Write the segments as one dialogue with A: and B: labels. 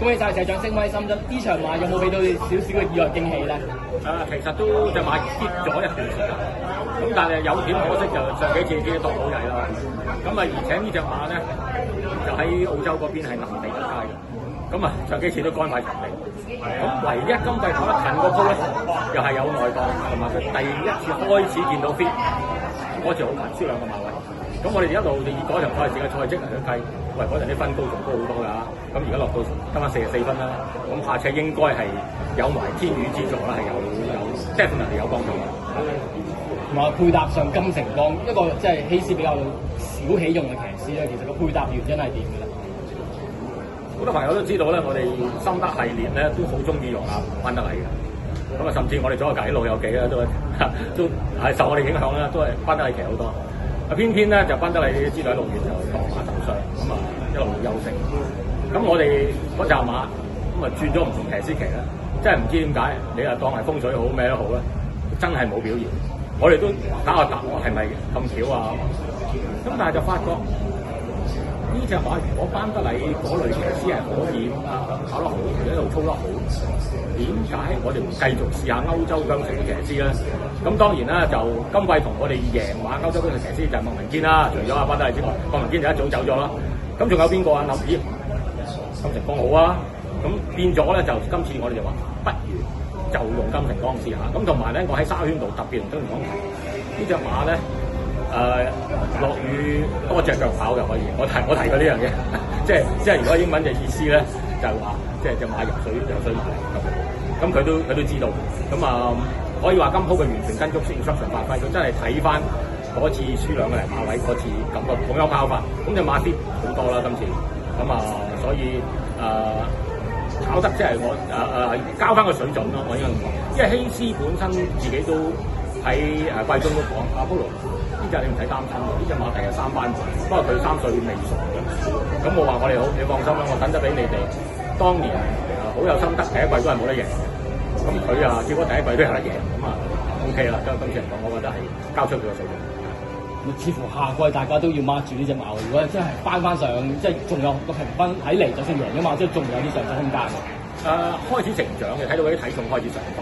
A: 恭喜晒石掌升威深圳呢場馬有冇俾到你少少嘅意外驚喜咧？
B: 其實都隻馬跌咗一段時間，咁但係有點可惜就上幾次啲度好曳啦。咁啊，而且呢隻馬咧就喺澳洲嗰邊係臨地出街嘅，咁啊上幾次都乾埋場地。咁唯一今季跑得近個鋪咧，又係有內檔，同埋佢第一次開始見到 fit， 嗰次好難輸兩個馬位。咁我哋一路以嗰場賽事嘅賽績嚟去計，喂嗰陣啲分高仲高好多㗎，咁而家落到今晚44分啦，咁下車應該係有埋天宇之助啦，係有 definitely 有幫助嘅。
A: 同埋配搭上金城江一個即係希斯比較少起用嘅騎師咧，其實個配搭原因係點嘅咧？
B: 好多朋友都知道咧，我哋心得系列咧都好中意用班德禮嘅，咁啊甚至我哋左右介老友記啦都係受我哋影響啦，都係班德禮騎好多。偏偏咧就班德禮知道喺6月就墮馬受傷，咁啊一路休息。咁我哋嗰隻馬咁啊轉咗唔同騎師騎啦，真係唔知點解，你啊當係風水好咩都好啦，真係冇表現。我哋都打個突，係咪咁巧啊？咁但係就發覺呢隻馬如果班德禮嗰類騎師係可以跑得好，一路操得好，點解我哋唔繼續試下歐洲疆城嘅騎師咧？咁當然啦，就今季同我哋贏馬歐洲疆城騎師就係麥文堅啦，除咗班德禮之外，麥文堅就一早走咗啦。咁仲有邊個啊？金城江好啊！咁變咗咧，就今次我哋就話不如就用金城江試下。咁同埋咧，我喺沙圈度特別同金城江提呢隻馬咧，落雨多隻腳跑就可以。我提過呢樣嘢，即係如果英文嘅意思咧，就係話即係隻馬游水咁佢都知道。咁可以話今鋪佢完全跟足 instruction 發揮，佢真係睇翻嗰次輸兩個零馬位嗰次感覺咁樣跑法，咁隻馬跌好多啦今次，咁所以跑得即係我交翻個水準咯，我應該咁講，因為希斯本身自己都喺季中都講阿波羅呢隻你唔使擔心，呢隻馬第日3班馬，不過佢3歲未熟嘅，咁我話我哋好，你放心啦，我等得俾你哋，當年好有心得，第一季都係冇得贏。咁佢結果第一季都有得贏，咁OK 啦。今次嚟講，我覺得係交出佢嘅水準。
A: 似乎下季大家都要掹住呢隻馬，如果真係翻上，即係仲有個評分睇嚟，就算贏咗馬，即係仲有啲上升空間嘅。
B: 開始成長嘅，睇到啲體重開始上翻。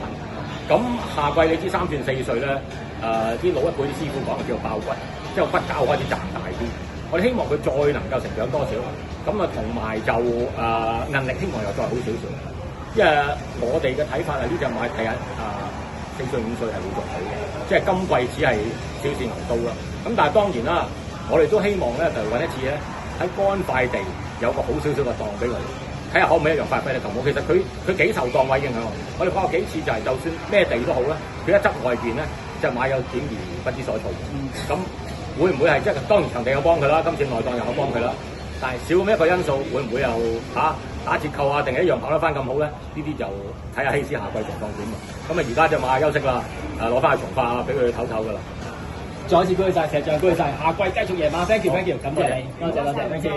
B: 咁下季你知3轉4歲咧，啲老一輩啲師傅講叫做爆骨，即係骨架開始賺大啲。我哋希望佢再能夠成長多少，咁同埋就韌力希望又再好少少。因為我哋嘅睇法係呢隻馬第日4歲5歲係會做好嘅，即係今季只係小試牛刀啦。咁但係當然啦，我哋都希望咧就揾一次咧喺乾塊地有個好少少嘅檔俾佢，睇下可唔可以一樣發揮得同好。其實佢幾受檔位影響我哋跑過幾次就係就算咩地都好啦，佢一側外邊咧隻馬有點而不知所措。咁會唔會係即係當然場地有幫佢啦，今次內檔又有幫佢啦，但係少咁一個因素，會唔會又打折扣定係一樣跑得翻咁好咧？呢啲就睇下希斯下季情況點啊！咁而家隻馬休息啦，攞翻去從化俾佢唞唞噶啦。
A: 再一次恭喜晒石掌，恭喜晒，下季繼續贏馬 ，thank you，感謝你，多謝，thank you。